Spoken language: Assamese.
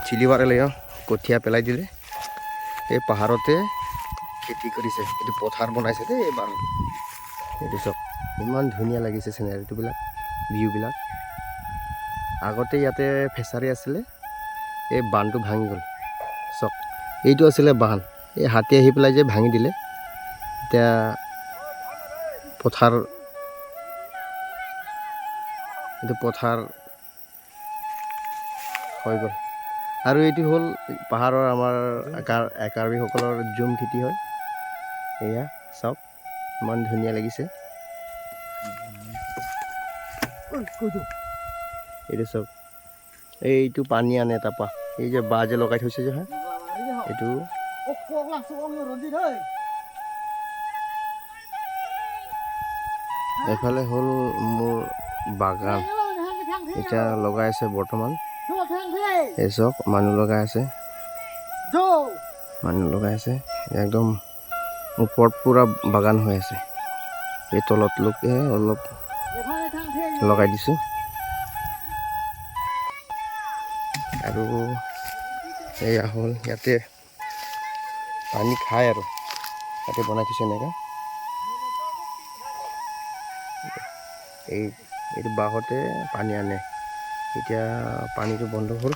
চিলিবাৰে কঠীয়া পেলাই দিলে এই পাহাৰতে খেতি কৰিছে এইটো পথাৰ বনাইছে দেই এইবাৰ এইটো চব ইমান ধুনীয়া লাগিছে চিনাৰীটোবিলাক ভিউবিলাক আগতে ইয়াতে ফেচাৰী আছিলে এই বান্ধটো ভাঙি গ'ল চক এইটো আছিলে বান্ধ এই হাতী আহি পেলাই যে ভাঙি দিলে এতিয়া পথাৰ এইটো পথাৰ হৈ গ'ল আৰু এইটো হ'ল পাহাৰৰ আমাৰ কাৰ্বিসকলৰ জুম খেতি হয় এয়া চাওক ইমান ধুনীয়া লাগিছে এইটো চাওক এইটো পানী আনে তাৰপা এই যে বাঁহ যে লগাই থৈছে যে এইটো এফালে হ'ল মোৰ বাগান এতিয়া লগাই আছে বৰ্তমান এই চব মানুহ লগাই আছে একদম ওপৰত পুৰা বাগান হৈ আছে এই তলত লোকে অলপ লগাই দিছোঁ আৰু এয়া হ'ল ইয়াতে পানী খায় আৰু ইয়াতে বনাই থৈছে এনেকৈ এইটো বাঁহতে পানী আনে এতিয়া পানীটো বন্ধ হ'ল